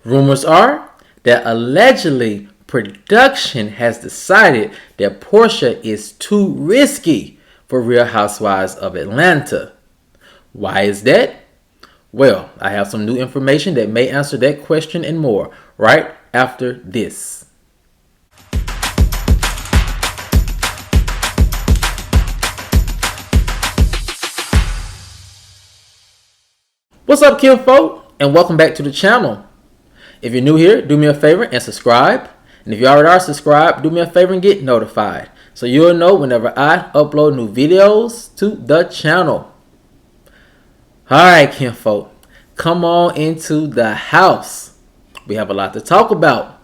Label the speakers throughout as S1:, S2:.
S1: Rumors are that allegedly production has decided that Porsha is too risky for Real Housewives of Atlanta. Why is that? Well, I have some new information that may answer that question and more right after this. What's up, kinfolk, and welcome back to the channel. If you're new here, do me a favor and subscribe. And if you already are subscribed, do me a favor and get notified, so you'll know whenever I upload new videos to the channel. Alright, kinfolk, come on into the house. We have a lot to talk about,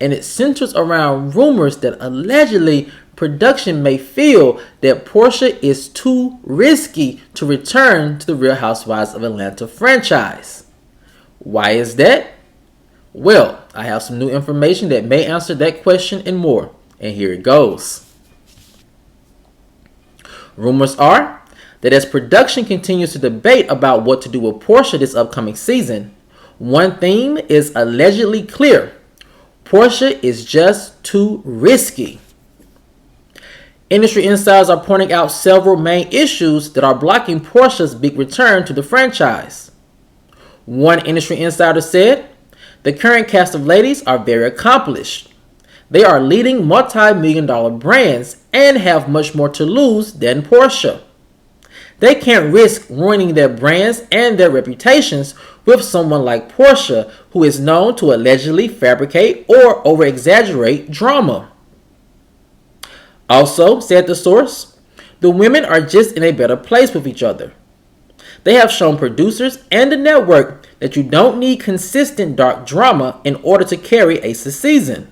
S1: and it centers around rumors that allegedly production may feel that Porsha is too risky to return to the Real Housewives of Atlanta franchise. Why is that? Well, I have some new information that may answer that question and more, and here it goes. Rumors are that as production continues to debate about what to do with Porsha this upcoming season, one theme is allegedly clear: Porsha is just too risky. Industry insiders are pointing out several main issues that are blocking Porsha's big return to the franchise. One industry insider said, "The current cast of ladies are very accomplished. They are leading multi-million-dollar brands and have much more to lose than Porsha. They can't risk ruining their brands and their reputations with someone like Porsha, who is known to allegedly fabricate or over-exaggerate drama." Also, said the source, "The women are just in a better place with each other. They have shown producers and the network that you don't need consistent dark drama in order to carry a season,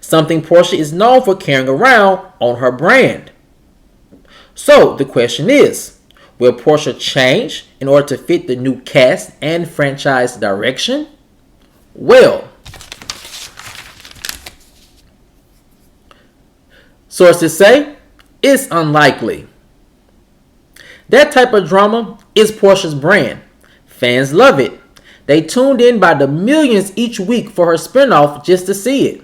S1: something Porsha is known for carrying around on her brand." So the question is, will Porsha change in order to fit the new cast and franchise direction? Well, sources say it's unlikely. That type of drama is Porsha's brand. Fans love it. They tuned in by the millions each week for her spinoff just to see it.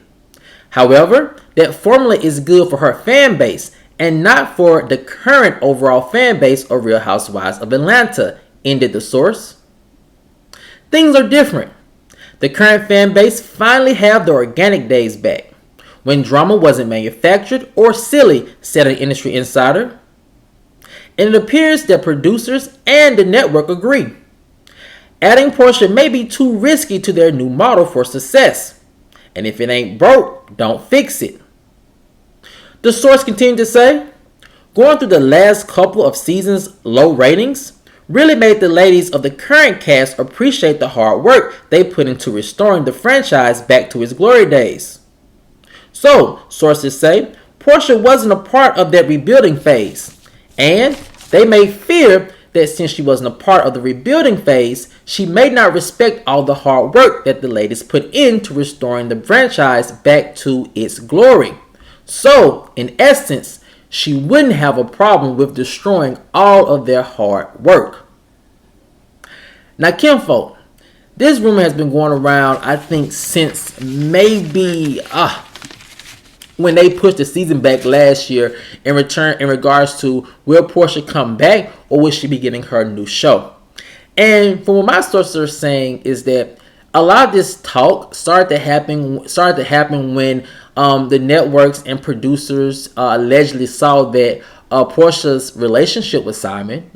S1: However, that formula is good for her fan base and not for the current overall fan base of Real Housewives of Atlanta, ended the source. Things are different. The current fan base finally have the organic days back, when drama wasn't manufactured or silly, said an industry insider. And it appears that producers and the network agree. Adding Porsha may be too risky to their new model for success. And if it ain't broke, don't fix it. The source continued to say, "Going through the last couple of seasons' low ratings really made the ladies of the current cast appreciate the hard work they put into restoring the franchise back to its glory days. So, sources say, Porsha wasn't a part of that rebuilding phase, and they may fear that since she wasn't a part of the rebuilding phase, she may not respect all the hard work that the ladies put into restoring the franchise back to its glory. So, in essence, she wouldn't have a problem with destroying all of their hard work." Now, kinfolk, this rumor has been going around, I think, since maybe when they pushed the season back last year in regards to, will Porsha come back or will she be getting her new show? And from what my sources are saying is that a lot of this talk started to happen when the networks and producers allegedly saw that Porsha's relationship with Simon,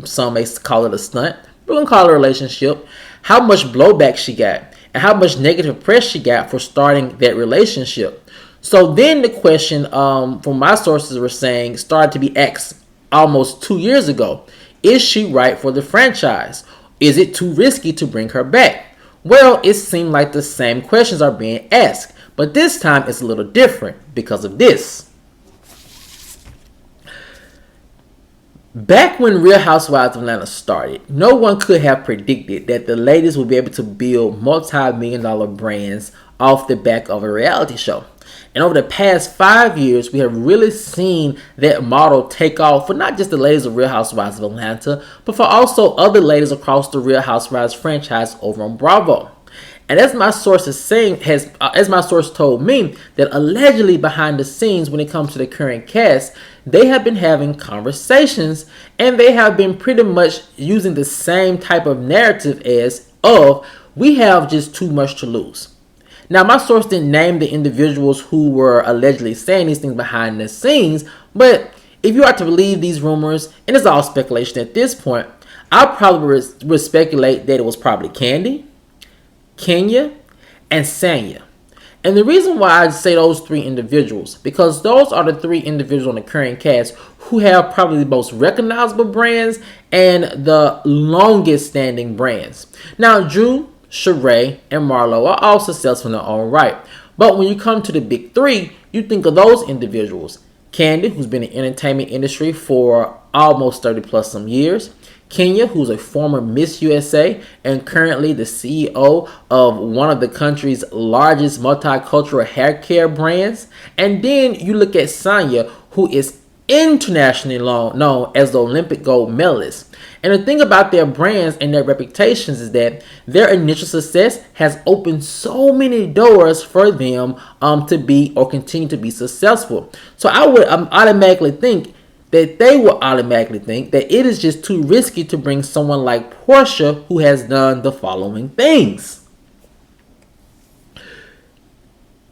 S1: some may call it a stunt, we're going to call it a relationship, how much blowback she got and how much negative press she got for starting that relationship. So then the question from my sources were saying started to be asked almost 2 years ago. Is she right for the franchise? Is it too risky to bring her back? Well, it seemed like the same questions are being asked, but this time it's a little different because of this. Back when Real Housewives of Atlanta started, no one could have predicted that the ladies would be able to build multi-million-dollar brands off the back of a reality show. And over the past 5 years, we have really seen that model take off for not just the ladies of Real Housewives of Atlanta, but for also other ladies across the Real Housewives franchise over on Bravo. And as my source is saying, as my source told me, that allegedly behind the scenes, when it comes to the current cast, they have been having conversations, and they have been pretty much using the same type of narrative as of, we have just too much to lose. Now, my source didn't name the individuals who were allegedly saying these things behind the scenes, but if you are to believe these rumors, and it's all speculation at this point, I probably would speculate that it was probably Candy, Kenya, and Sanya. And the reason why I say those three individuals, because those are the three individuals on the current cast who have probably the most recognizable brands and the longest standing brands. Now, Drew, Sheree, and Marlo are all successful in their own right. But when you come to the big three, you think of those individuals. Candy, who's been in the entertainment industry for almost 30 plus some years. Kenya, who's a former Miss USA and currently the CEO of one of the country's largest multicultural hair care brands. And then you look at Sanya, who is internationally known as the Olympic gold medalist. And the thing about their brands and their reputations is that their initial success has opened so many doors for them to be or continue to be successful. So I would automatically think that they will automatically think that it is just too risky to bring someone like Porsha, who has done the following things.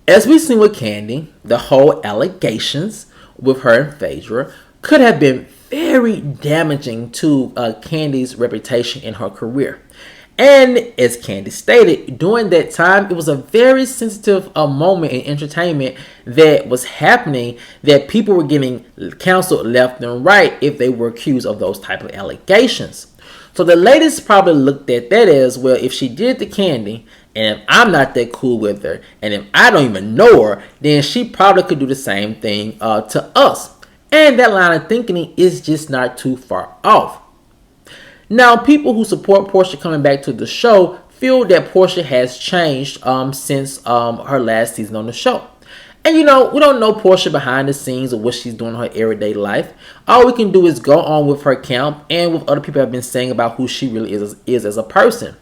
S1: As we've seen with Candy, the whole allegations with her and Phaedra could have been very damaging to Candy's reputation in her career. And as Candy stated, during that time, it was a very sensitive moment in entertainment that was happening, that people were getting canceled left and right if they were accused of those type of allegations. So the ladies probably looked at that as, well, if she did to Candy, and if I'm not that cool with her, and if I don't even know her, then she probably could do the same thing to us. And that line of thinking is just not too far off. Now, people who support Porsha coming back to the show feel that Porsha has changed since her last season on the show. And we don't know Porsha behind the scenes or what she's doing in her everyday life. All we can do is go on with her count and with other people have been saying about who she really is as a person.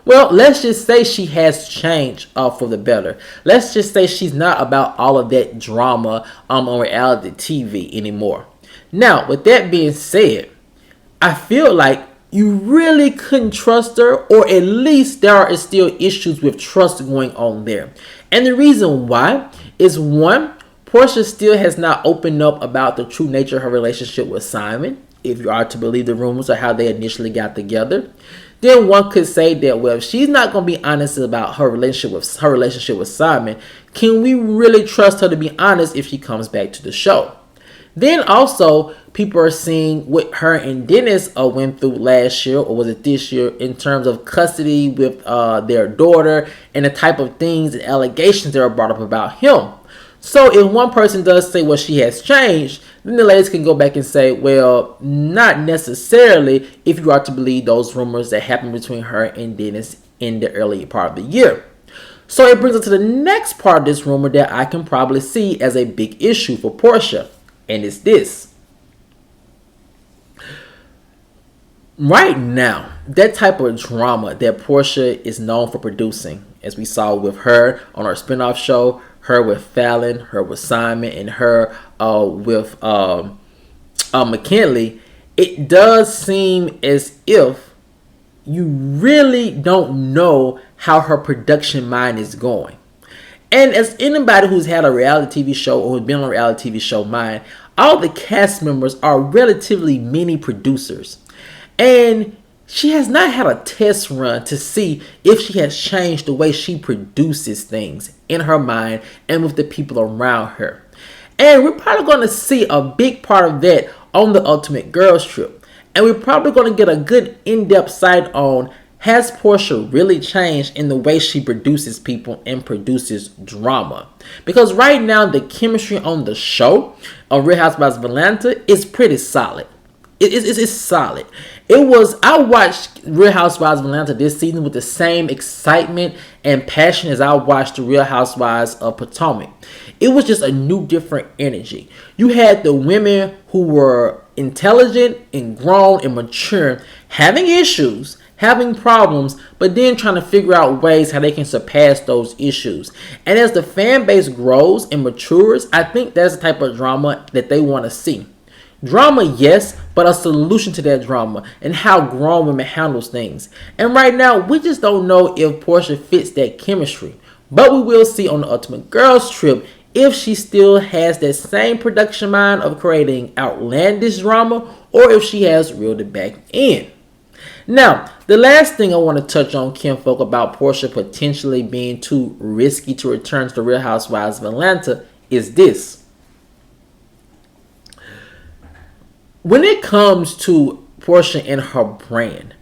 S1: Well, let's just say she has changed for the better. Let's just say she's not about all of that drama on reality TV anymore. Now, with that being said, I feel like you really couldn't trust her, or at least there are still issues with trust going on there. And the reason why is, one, Porsha still has not opened up about the true nature of her relationship with Simon, if you are to believe the rumors of how they initially got together. Then one could say that, well, if she's not going to be honest about her relationship with Simon, can we really trust her to be honest if she comes back to the show? Then also, people are seeing what her and Dennis went through last year, or was it this year, in terms of custody with their daughter and the type of things and allegations that are brought up about him. So if one person does say, well, she has changed, then the ladies can go back and say, well, not necessarily, if you are to believe those rumors that happened between her and Dennis in the early part of the year. So it brings us to the next part of this rumor that I can probably see as a big issue for Porsha, and it's this. Right now, that type of drama that Porsha is known for producing, as we saw with her on her spinoff show, her with Fallon, her with Simon, and her with McKinley, it does seem as if you really don't know how her production mind is going. And as anybody who's had a reality TV show or who's been on a reality TV show mind, all the cast members are relatively mini producers. And she has not had a test run to see if she has changed the way she produces things in her mind and with the people around her. And we're probably going to see a big part of that on the Ultimate Girls Trip. And we're probably going to get a good in-depth sight on, has Porsha really changed in the way she produces people and produces drama? Because right now, the chemistry on the show, on Real Housewives of Atlanta, is pretty solid. It's solid. I watched Real Housewives of Atlanta this season with the same excitement and passion as I watched the Real Housewives of Potomac. It was just a new, different energy. You had the women who were intelligent and grown and mature, having issues having problems, but then trying to figure out ways how they can surpass those issues. And as the fan base grows and matures, I think that's the type of drama that they want to see. Drama, yes, but a solution to that drama and how grown women handles things. And right now, we just don't know if Porsha fits that chemistry. But we will see on the Ultimate Girls Trip if she still has that same production mind of creating outlandish drama or if she has reeled it back in. Now, the last thing I want to touch on, kinfolk, about Porsha potentially being too risky to return to the Real Housewives of Atlanta is this. When it comes to Porsha and her brand,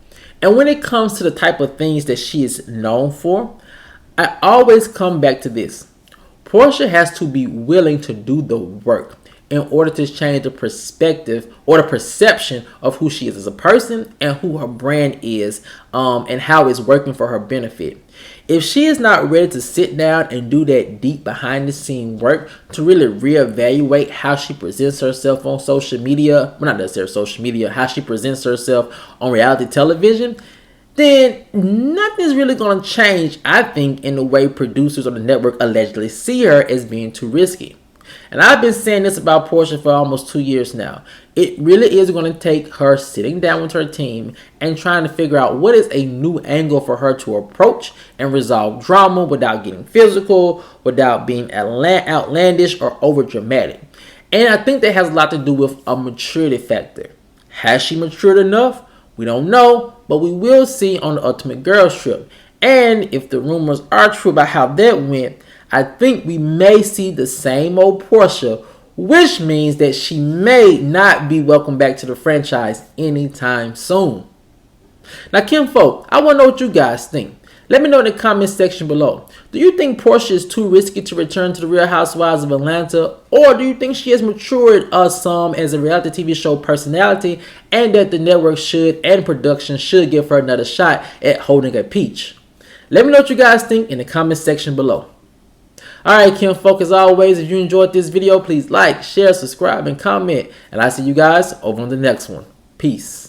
S1: and when it comes to the type of things that she is known for, I always come back to this. Porsha has to be willing to do the work in order to change the perspective or the perception of who she is as a person and who her brand is, and how it's working for her benefit. If she is not ready to sit down and do that deep behind the scene work to really reevaluate how she presents herself on social media, well, not necessarily social media, how she presents herself on reality television, then nothing's really going to change, I think, in the way producers on the network allegedly see her as being too risky. And I've been saying this about Porsha for almost 2 years now. It really is going to take her sitting down with her team and trying to figure out what is a new angle for her to approach and resolve drama without getting physical, without being outlandish or over dramatic. And I think that has a lot to do with a maturity factor. Has she matured enough? We don't know, but we will see on the Ultimate Girls Trip. And if the rumors are true about how that went, I think we may see the same old Porsha, which means that she may not be welcome back to the franchise anytime soon. Now, kinfolk, I want to know what you guys think. Let me know in the comments section below. Do you think Porsha is too risky to return to the Real Housewives of Atlanta? Or do you think she has matured some as a reality TV show personality and that the network should and production should give her another shot at holding a peach? Let me know what you guys think in the comments section below. Alright, kinfolk, as always, if you enjoyed this video, please like, share, subscribe, and comment. And I'll see you guys over on the next one. Peace.